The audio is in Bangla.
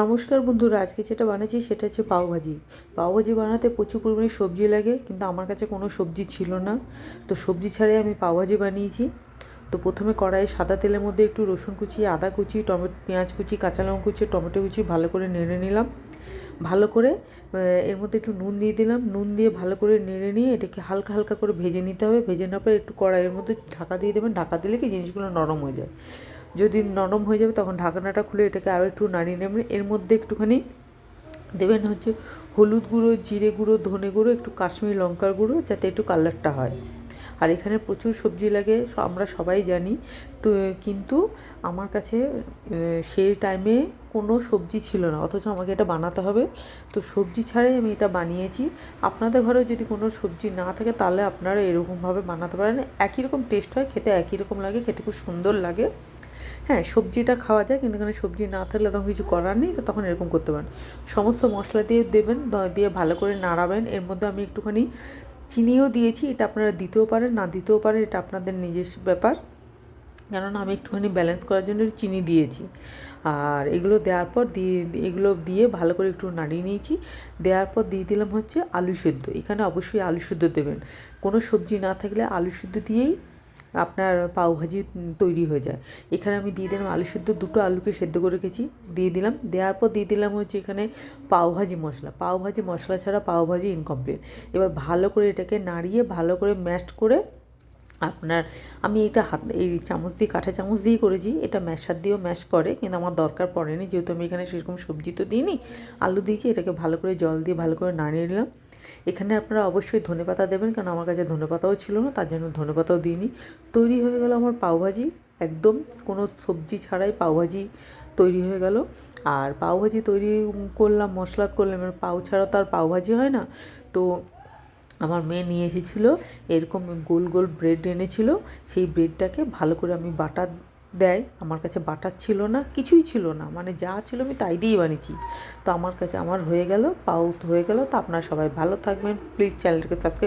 নমস্কার বন্ধুরা, আজকে যেটা বানাচ্ছি সেটা হচ্ছে পাওভাজি। পাওভাজি বানাতে প্রচুর পরিমাণে সবজি লাগে, কিন্তু আমার কাছে কোনো সবজি ছিল না। তো সবজি ছাড়াই আমি পাওভাজি বানিয়েছি। তো প্রথমে কড়াইয়ে সাদা তেলের মধ্যে একটু রসুন কুচি, আদা কুচি, পেঁয়াজ কুচি, কাঁচা লঙ্কা কুচি, টমেটো কুচি ভালো করে নেড়ে নিলাম। ভালো করে এর মধ্যে একটু নুন দিয়ে দিলাম। নুন দিয়ে ভালো করে নেড়ে নিয়ে এটাকে হালকা হালকা করে ভেজে নিতে হবে। ভেজে নেওয়ার পর একটু কড়াইয়ের মধ্যে ঢাকা দিয়ে দেবেন। ঢাকা দিলে কি জিনিসগুলো নরম হয়ে যায়। যদি নরম হয়ে যাবে তখন ঢাকনাটা খুলে এটাকে আরও একটু নাড়িয়ে নেবেন। এর মধ্যে একটুখানি দেবেন হচ্ছে হলুদ গুঁড়ো, জিরে গুঁড়ো, ধনে গুঁড়ো, একটু কাশ্মীরি লঙ্কার গুঁড়ো, যাতে একটু কালারটা হয়। আর এখানে প্রচুর সবজি লাগে, আমরা সবাই জানি। তো কিন্তু আমার কাছে সেই টাইমে কোনো সবজি ছিল না, অথচ আমাকে এটা বানাতে হবে। তো সবজি ছাড়াই আমি এটা বানিয়েছি। আপনাদের ঘরেও যদি কোনো সবজি না থাকে তাহলে আপনারা এরকমভাবে বানাতে পারেন। একই রকম টেস্ট হয়, খেতে একই রকম লাগে, খেতে খুব সুন্দর লাগে। হ্যাঁ, সবজিটা খাওয়া যায়, কিন্তু এখানে সবজি না থাকলে তখন কিছু করার নেই, তো তখন এরকম করতে পারেন। সমস্ত মশলা দিয়ে দেবেন, দিয়ে ভালো করে নাড়াবেন। এর মধ্যে আমি একটুখানি চিনিও দিয়েছি, এটা আপনারা দিতেও পারেন, না দিতেও পারেন, এটা আপনাদের নিজস্ব ব্যাপার। কেননা আমি একটুখানি ব্যালেন্স করার জন্য চিনি দিয়েছি। আর এগুলো দেওয়ার পর এগুলো দিয়ে ভালো করে একটু নাড়িয়ে নিয়েছি। দেওয়ার পর দিয়ে দিলাম হচ্ছে আলু সেদ্ধ। এখানে অবশ্যই আলু সেদ্ধ দেবেন। কোনো সবজি না থাকলে আলু সেদ্ধ দিয়েই আপনার পাওভাজি তৈরি হয়ে যায়। এখানে আমি দিয়ে দিলাম আলু সেদ্ধ, দুটো আলুকে সেদ্ধ করে রেখেছি, দিয়ে দিলাম। দেওয়ার পর দিয়ে দিলাম হচ্ছে এখানে পাওভাজি মশলা। পাওভাজি মশলা ছাড়া পাওভাজি ইনকমপ্লিট। এবার ভালো করে এটাকে নাড়িয়ে ভালো করে ম্যাশ করে আপনার, আমি এটা এই চামচ দিয়ে, কাঁটা চামচ দিয়েই করেছি। এটা ম্যাশার দিয়েও ম্যাশ করে, কিন্তু আমার দরকার পড়েনি, যেহেতু আমি এখানে সেরকম সবজি তো দিইনি, আলু দিয়েছি। এটাকে ভালো করে জল দিয়ে ভালো করে নাড়িয়ে নিলাম। এখানে আপনারা অবশ্যই ধনেপাতা দেবেন, কারণ আমার কাছে ধনেপাতাও ছিল না, তার জন্য ধনেপাতাও দিইনি। তৈরি হয়ে গেল আমার পাওভাজি। একদম কোনো সবজি ছাড়াই পাওভাজি তৈরি হয়ে গেল। আর পাওভাজি তৈরি করলাম, মশলা করলাম, এবার পাও ছাড়া তো আর পাওভাজি হয় না। তো আমার মেয়ে নিয়ে এসেছিলো এরকম গোল গোল ব্রেড এনেছিল। সেই ব্রেডটাকে ভালো করে আমি বাটার দেয়, আমার কাছে বাটার ছিল না, কিছুই ছিল না, মানে যা ছিল আমি তাই দিয়েই বানিয়েছি। তো আমার কাছে আমার হয়ে গেল, পাও হয়ে গেল। তো আপনারা সবাই ভালো থাকবেন, প্লিজ চ্যানেলটাকে সাবস্ক্রাইব